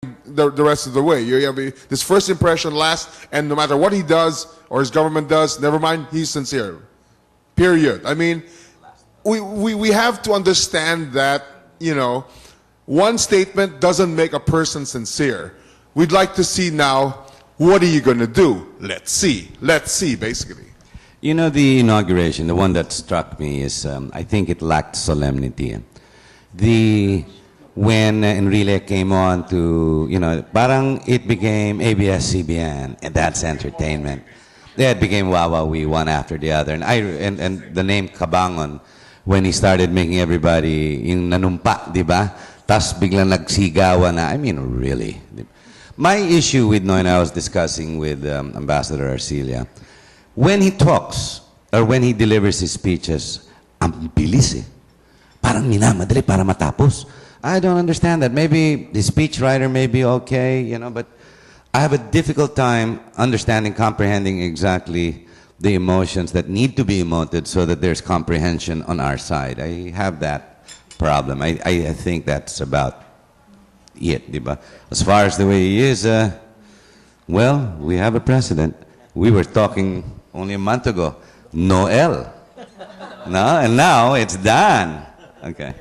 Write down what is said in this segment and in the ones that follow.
the rest of the way. You have this first impression lasts, and no matter what he does or his government does, never mind, he's sincere. Period. I mean, we have to understand that, you know, one statement doesn't make a person sincere. We'd like to see now, what are you going to do? Let's see. Let's see, basically. You know, the inauguration, the one that struck me is, I think it lacked solemnity. When Enrile came on to, you know, parang it became ABS-CBN, and that's entertainment. It became Wawawi, one after the other. And the name Kabangon, when he started making everybody yung nanumpa, di ba? Tas biglang nagsigawan na, I mean, really. My issue with Noy, and I was discussing with Ambassador Arcilia, when he talks, or when he delivers his speeches, ang bilis eh. Parang minamadali para matapos. I don't understand that. Maybe the speechwriter may be okay, you know, but I have a difficult time understanding, comprehending exactly the emotions that need to be emoted so that there's comprehension on our side. I have that problem. I think that's about it, diba? As far as the way he is, well, we have a president. We were talking only a month ago, Noel. No, and now it's Dan. Okay.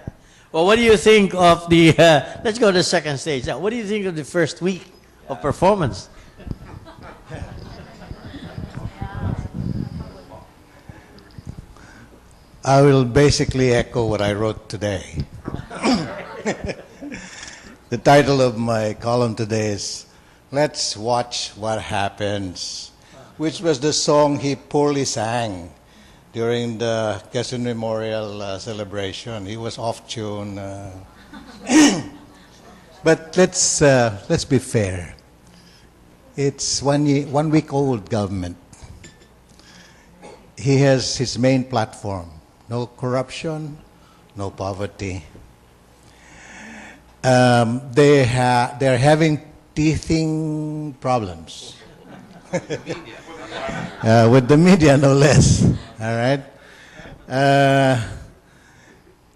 Well, what do you think of the, let's go to the second stage. Now, what do you think of the first week of performance? I will basically echo what I wrote today. The title of my column today is Let's Watch What Happens, which was the song he poorly sang during the Quezon Memorial celebration. He was off tune. But let's be fair. It's 1 week old government. He has his main platform: no corruption, no poverty. They're having teething problems with the media, no less. All right.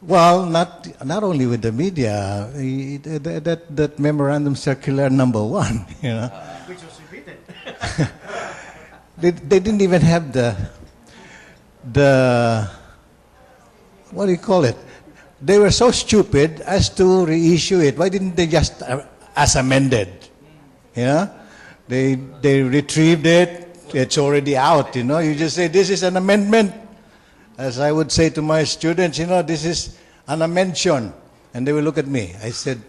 Well, not only with the media. That memorandum circular number 1, you know, Which was repeated. they didn't even have the what do you call it? They were so stupid as to reissue it. Why didn't they just as amended? You know, they retrieved it. It's already out. You know, you just say this is an amendment. As I would say to my students, you know, this is an amendment, and they will look at me. I said,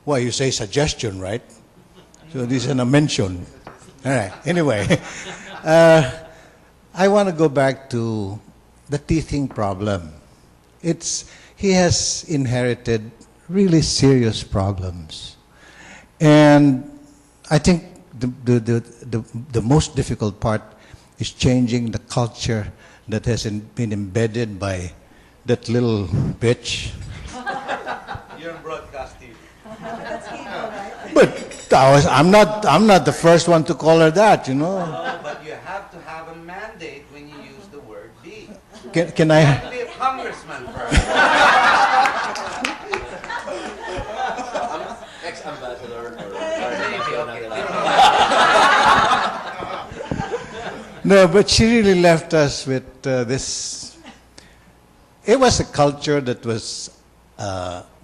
"Well, you say suggestion, right? So this is an amendment." All right. Anyway, I want to go back to the teething problem. He has inherited really serious problems, and I think the most difficult part is changing the culture that has been embedded by that little bitch. You're on broadcast TV. But I'm not the first one to call her that, you know. No, but you have to have a mandate when you use the word be. Can I? Be a congressman first. Ex-ambassador. No, but she really left us with this. It was a culture that was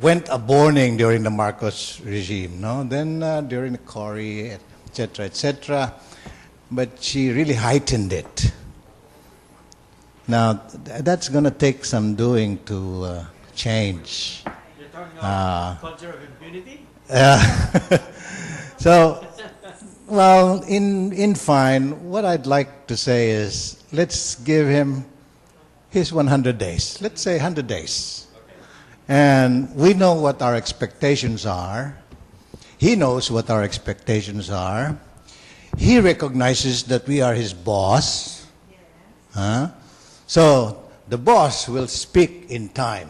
went a-borning during the Marcos regime, no? Then during the Cory, etc., etc. But she really heightened it. Now, that's going to take some doing to change. You're talking about culture of impunity? So, well, in fine, what I'd like to say is, let's give him his 100 days. Let's say 100 days. And we know what our expectations are. He knows what our expectations are. He recognizes that we are his boss. Huh? So the boss will speak in time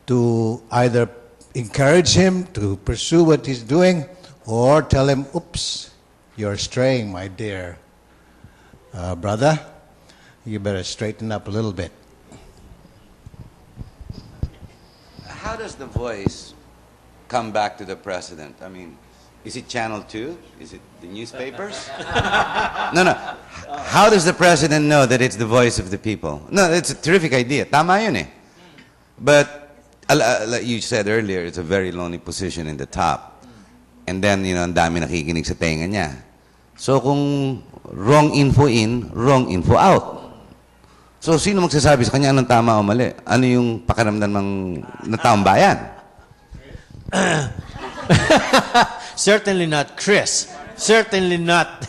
to either encourage him to pursue what he's doing or tell him, oops, you're straying, my dear brother. You better straighten up a little bit. How does the voice come back to the president? I mean, Is it Channel 2? Is it the newspapers? No, no. How does the president know that it's the voice of the people? No, it's a terrific idea. Tama yun eh. But, like you said earlier, it's a very lonely position in the top. And then, ang dami nakikinig sa tenga niya. So, kung wrong info in, wrong info out. So, sino magsasabi sa kanya anong tama o mali? Ano yung pakiramdam ng taong bayan? Certainly not Chris. Certainly not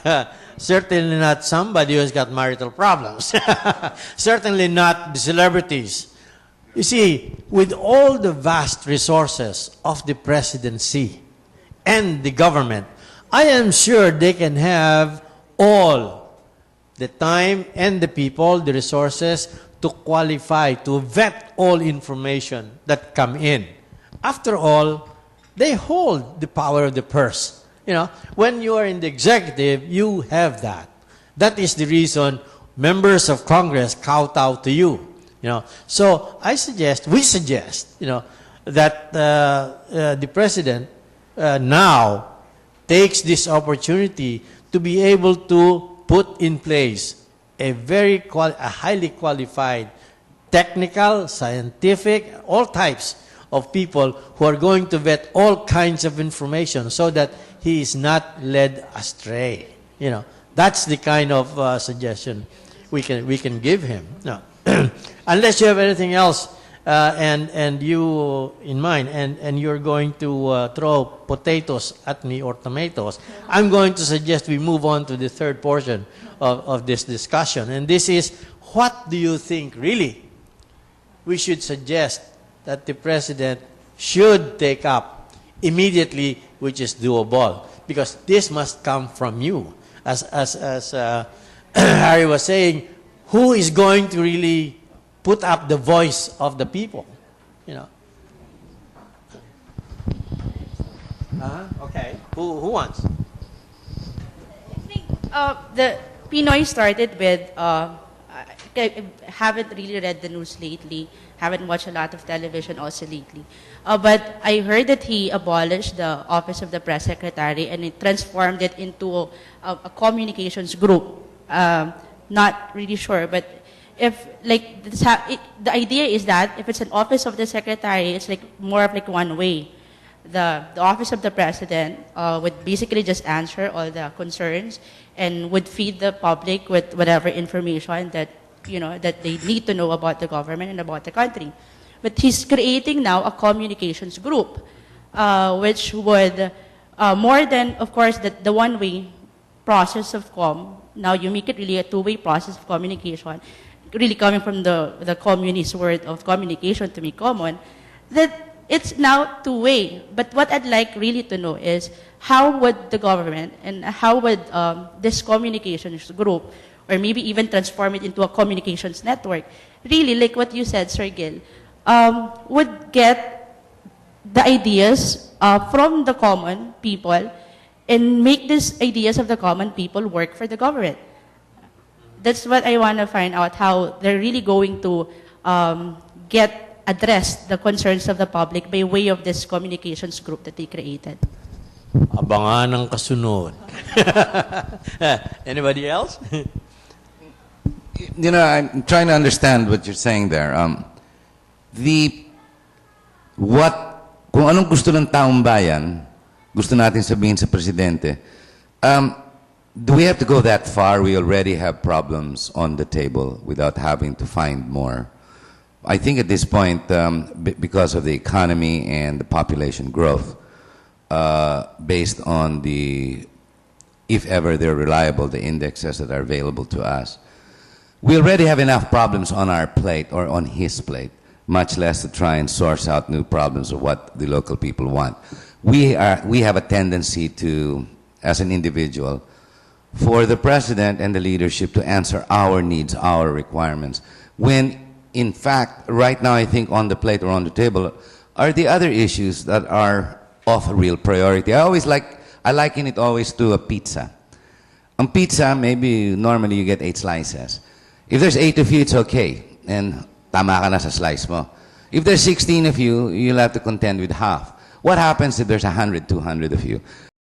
somebody who has got marital problems. Certainly not the celebrities. You see, with all the vast resources of the presidency and the government, I am sure they can have all the time and the people, the resources to qualify, to vet all information that come in. After all, they hold the power of the purse. When you are in the executive, you have that. That is the reason members of Congress kowtow to you. So we suggest, that the president now takes this opportunity to be able to put in place a highly qualified, technical, scientific, all types of people who are going to vet all kinds of information so that he is not led astray. That's the kind of suggestion we can give him. No. Unless you have anything else and you in mind, and you're going to throw potatoes at me or tomatoes, I'm going to suggest we move on to the third portion of this discussion. And this is, what do you think really we should suggest that the president should take up immediately, which is doable? Because this must come from you. As Harry was saying, who is going to really put up the voice of the people? Okay. Who wants? I think the Pinoy started with, I haven't really read the news lately, haven't watched a lot of television also lately. But I heard that he abolished the Office of the Press Secretary and it transformed it into a communications group. Not really sure, but if like the idea is that if it's an Office of the Secretary, it's like more of like one way. The Office of the President would basically just answer all the concerns and would feed the public with whatever information that that they need to know about the government and about the country. But he's creating now a communications group, which would more than, of course, the one-way process of now you make it really a two-way process of communication, really coming from the communist word of communication to be common, that it's now two-way. But what I'd like really to know is how would the government and how would this communications group, or maybe even transform it into a communications network, really, like what you said, Sir Gil, would get the ideas from the common people and make these ideas of the common people work for the government. That's what I want to find out, how they're really going to address the concerns of the public by way of this communications group that they created. Abangan ang kasunod. Anybody else? I'm trying to understand what you're saying there. Kung anong gusto ng taong bayan, gusto natin sabihin sa presidente, do we have to go that far? We already have problems on the table without having to find more. I think at this point, because of the economy and the population growth, based on if ever they're reliable, the indexes that are available to us, we already have enough problems on our plate or on his plate, much less to try and source out new problems of what the local people want. We have a tendency to, as an individual, for the president and the leadership to answer our needs, our requirements, when in fact, right now I think on the plate or on the table are the other issues that are of real priority. I liken it always to a pizza. On pizza, maybe normally you get 8 slices. If there's 8 of you, it's okay. And tama ka na sa slice mo. If there's 16 of you, you'll have to contend with half. What happens if there's 100, 200 of you?